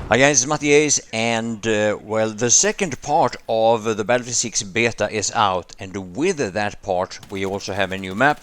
Hi guys, it's Mattias, and well, the second part of the Battlefield 6 beta is out, and with that part we also have a new map.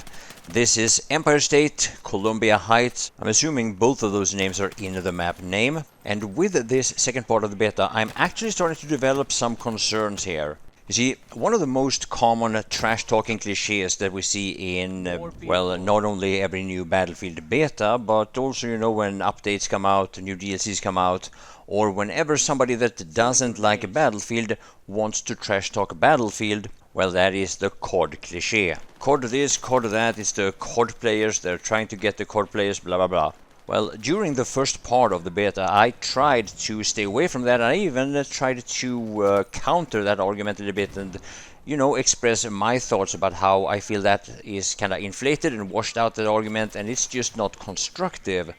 This is Empire State, Columbia Heights. I'm assuming both of those names are in the map name. And with this second part of the beta, I'm actually starting to develop some concerns here. You see, one of the most common trash-talking cliches that we see in, well, not only every new Battlefield beta, but also, you know, when updates come out, new DLCs come out, or whenever somebody that doesn't like a Battlefield wants to trash-talk Battlefield, well, that is the COD cliche. COD this, COD that, it's the COD players, they're trying to get the COD players, blah blah blah. Well, during the first part of the beta, I tried to stay away from that. I even tried to counter that argument a little bit and, you know, express my thoughts about how I feel that is kind of inflated and washed out, that argument, and it's just not constructive.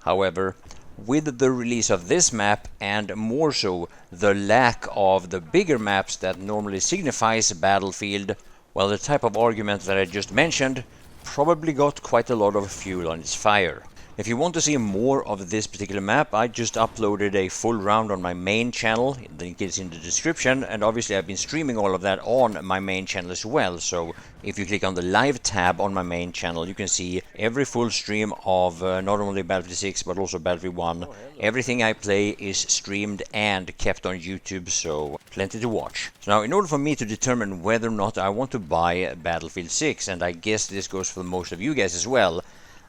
However, with the release of this map, and more so the lack of the bigger maps that normally signifies Battlefield, well, the type of argument that I just mentioned probably got quite a lot of fuel on its fire. If you want to see more of this particular map, I just uploaded a full round on my main channel. The link is in the description, and obviously I've been streaming all of that on my main channel as well. So if you click on the live tab on my main channel, you can see every full stream of not only Battlefield 6 but also Battlefield 1. Everything I play is streamed and kept on YouTube, so plenty to watch. So now, in order for me to determine whether or not I want to buy Battlefield 6, and I guess this goes for most of you guys as well,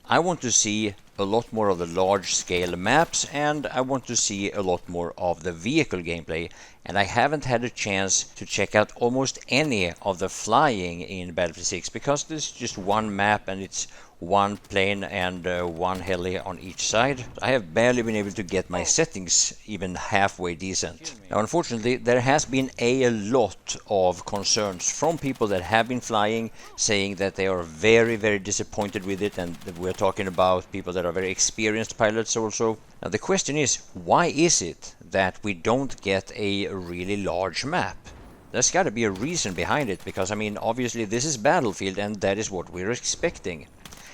I want to see a lot more of the large-scale maps, and I want to see a lot more of the vehicle gameplay, and I haven't had a chance to check out almost any of the flying in Battlefield 6 because there's just one map and it's one plane and one heli on each side. I have barely been able to get my settings even halfway decent. Now, unfortunately, there has been a lot of concerns from people that have been flying, saying that they are very, very disappointed with it, and we're talking about people that are very experienced pilots also. Now, the question is, why is it that we don't get a really large map? There's got to be a reason behind it, because, I mean, obviously this is Battlefield and that is what we're expecting.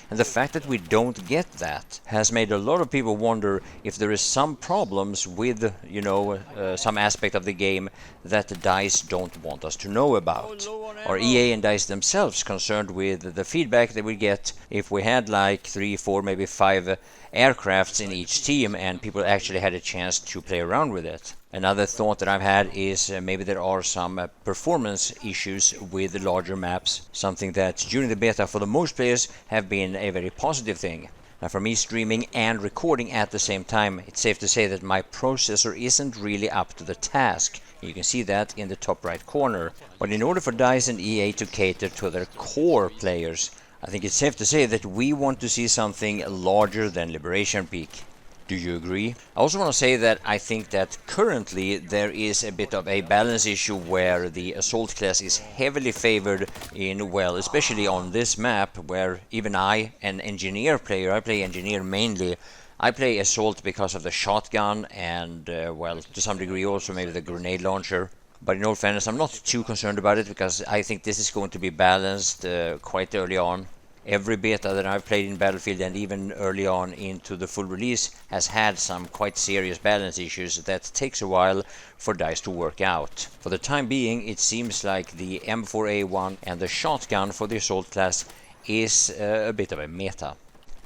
And the fact that we don't get that has made a lot of people wonder if there is some problems with, you know, some aspect of the game that DICE don't want us to know about. Are EA and DICE themselves concerned with the feedback that we get if we had like 3, 4, maybe 5 aircrafts in each team and people actually had a chance to play around with it? Another thought that I've had is maybe there are some performance issues with the larger maps, something that during the beta for the most players have been a very positive thing. Now, for me, streaming and recording at the same time, it's safe to say that my processor isn't really up to the task. You can see that in the top right corner. But in order for DICE and EA to cater to their core players, I think it's safe to say that we want to see something larger than Liberation Peak. Do you agree? I also want to say that I think that currently there is a bit of a balance issue where the assault class is heavily favored in, well, especially on this map where even I, an engineer player, I play engineer mainly, I play assault because of the shotgun and, well, to some degree also maybe the grenade launcher. But in all fairness, I'm not too concerned about it because I think this is going to be balanced quite early on. Every beta that I've played in Battlefield and even early on into the full release has had some quite serious balance issues that takes a while for DICE to work out. For the time being, it seems like the M4A1 and the shotgun for the assault class is a bit of a meta.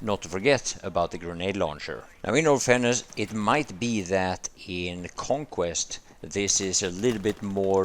Not to forget about the grenade launcher. Now, in all fairness, it might be that in Conquest this is a little bit more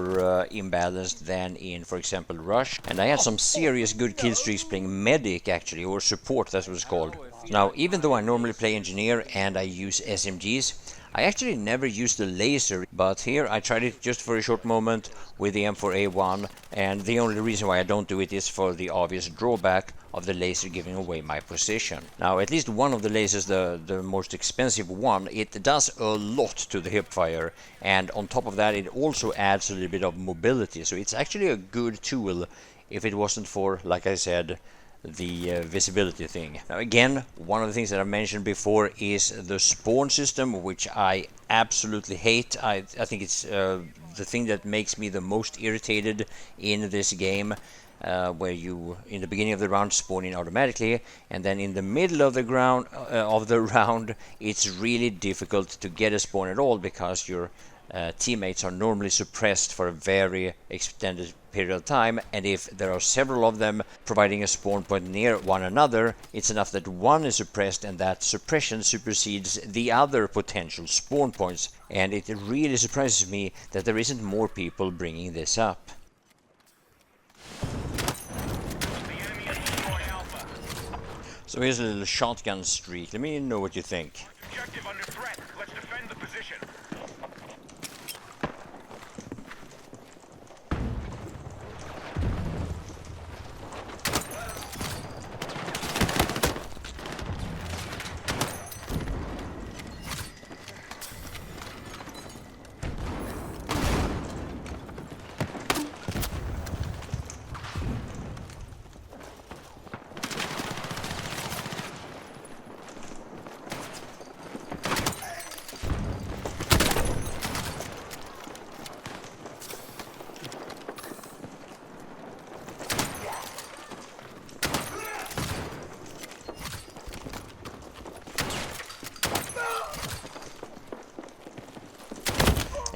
imbalanced than in, for example, Rush. And I had some serious good kill streaks playing medic, actually, or support, that's what it's called. Now, even though I normally play engineer and I use SMGs, I actually never used the laser, but here I tried it just for a short moment with the M4A1, and the only reason why I don't do it is for the obvious drawback of the laser giving away my position. Now, at least one of the lasers, the most expensive one, it does a lot to the hipfire, and on top of that it also adds a little bit of mobility, so it's actually a good tool if it wasn't for, like I said, the visibility thing. Now again, one of the things that I mentioned before is the spawn system, which I absolutely hate. I think it's the thing that makes me the most irritated in this game. where you in the beginning of the round spawn in automatically, and then in the middle of the round it's really difficult to get a spawn at all, because your teammates are normally suppressed for a very extended period of time, and if there are several of them providing a spawn point near one another, it's enough that one is suppressed and that suppression supersedes the other potential spawn points, and it really surprises me that there isn't more people bringing this up. So here's a little shotgun streak. Let me know what you think. Objective under threat. Let's defend the position.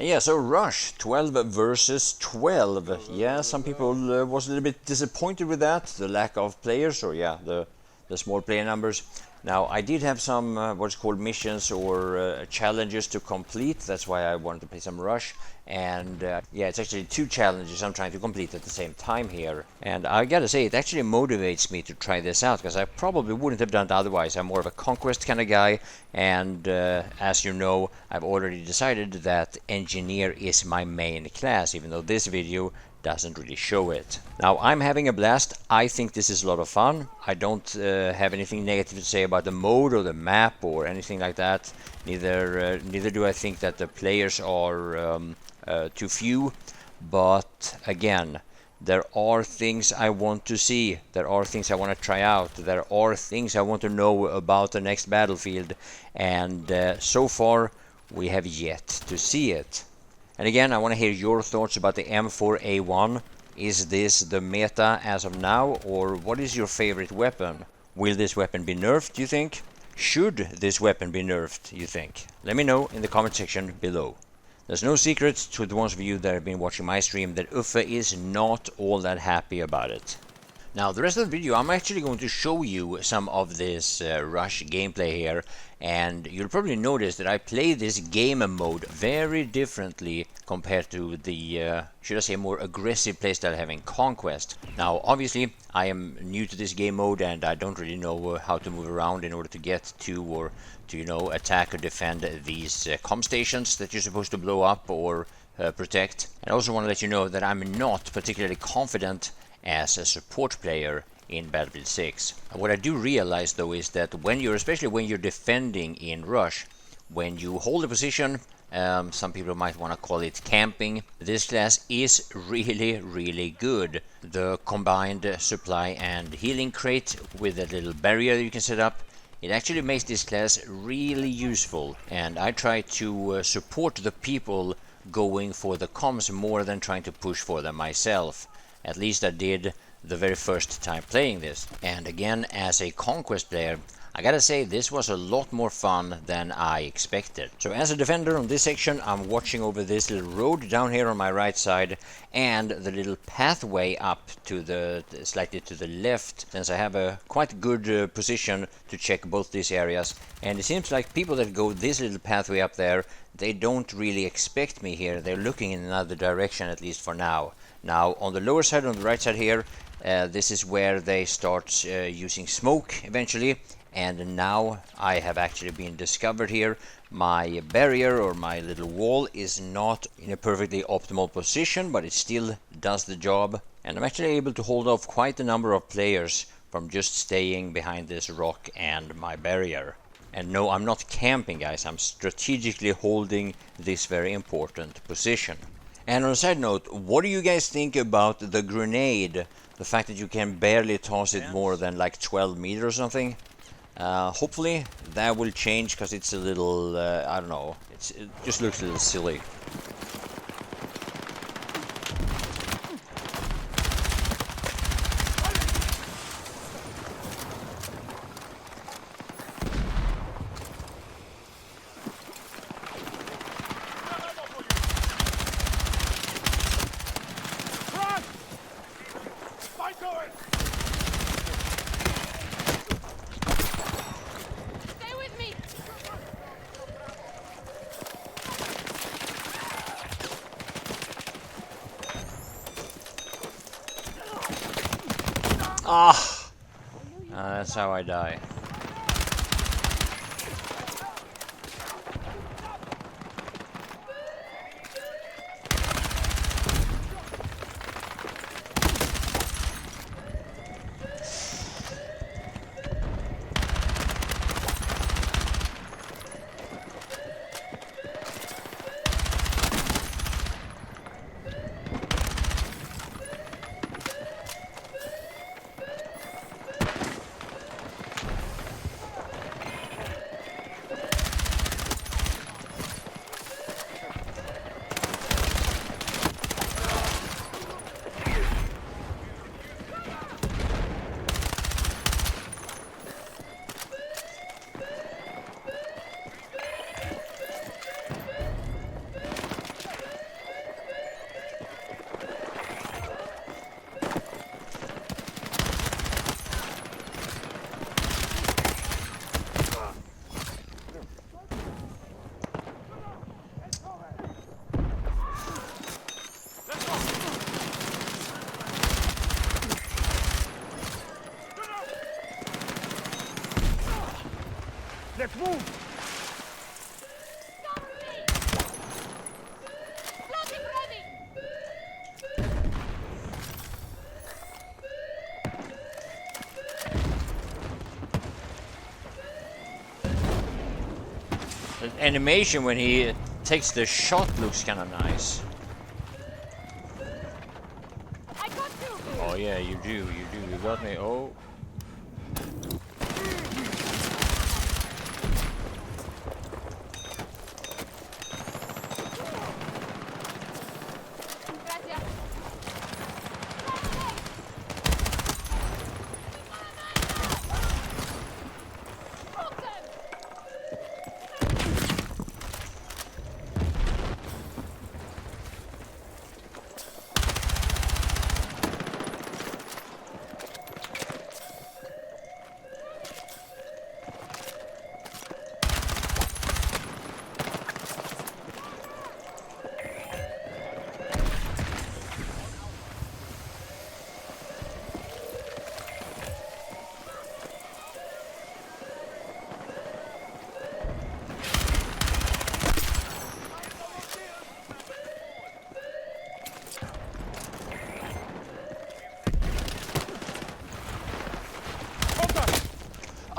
Yeah, so Rush 12 versus 12. Yeah, some people was a little bit disappointed with that, the lack of players, or yeah, the small player numbers. Now, I did have some what's called missions or challenges to complete. That's why I wanted to play some Rush. And yeah, it's actually 2 challenges I'm trying to complete at the same time here. And I gotta say, it actually motivates me to try this out, because I probably wouldn't have done it otherwise. I'm more of a conquest kind of guy. And as you know, I've already decided that engineer is my main class, even though this video doesn't really show it. Now, I'm having a blast. I think this is a lot of fun. I don't have anything negative to say about the mode or the map or anything like that. Neither do I think that the players are too few. But again, there are things I want to see. There are things I want to try out. There are things I want to know about the next battlefield. And so far, we have yet to see it. And again, I want to hear your thoughts about the M4A1. Is this the meta as of now, or what is your favorite weapon? Will this weapon be nerfed, do you think? Should this weapon be nerfed, you think? Let me know in the comment section below. There's no secret to the ones of you that have been watching my stream that Uffe is not all that happy about it. Now, the rest of the video, I'm actually going to show you some of this Rush gameplay here, and you'll probably notice that I play this game mode very differently compared to the, should I say, more aggressive playstyle I have in Conquest. Now, obviously, I am new to this game mode, and I don't really know how to move around in order to get to, or to, you know, attack or defend these comm stations that you're supposed to blow up or protect. And I also want to let you know that I'm not particularly confident as a support player in Battlefield 6. What I do realize though is that especially when you're defending in Rush, when you hold a position, some people might want to call it camping, this class is really good. The combined supply and healing crate with a little barrier you can set up, it actually makes this class really useful, and I try to support the people going for the comms more than trying to push for them myself. At least I did the very first time playing this. And again, as a Conquest player, I gotta say this was a lot more fun than I expected. So as a defender on this section, I'm watching over this little road down here on my right side, and the little pathway up to the slightly to the left, since I have a quite good position to check both these areas. And it seems like people that go this little pathway up there, they don't really expect me here. They're looking in another direction, at least for now. Now, on the lower side, on the right side here, this is where they start using smoke eventually. And now I have actually been discovered here. My barrier or my little wall is not in a perfectly optimal position, but it still does the job. And I'm actually able to hold off quite a number of players from just staying behind this rock and my barrier. And no, I'm not camping, guys. I'm strategically holding this very important position. And on a side note, what do you guys think about the grenade? The fact that you can barely toss it more than like 12 meters or something? Hopefully that will change, because it's a little, I don't know, it just looks a little silly. Ah! That's how I die. Let's move! The animation when he takes the shot looks kind of nice. I got you. Oh yeah, you do, you got me. Oh. Gracias. Smoke them.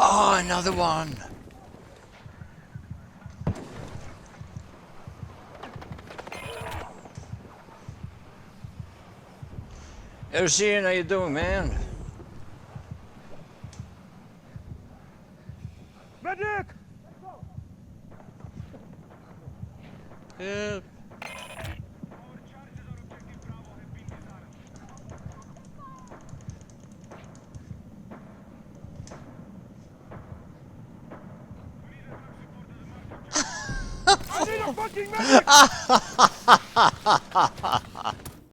Oh, another one. Hey, Sian, how you doing, man? Medic! Help. I need a fucking medic!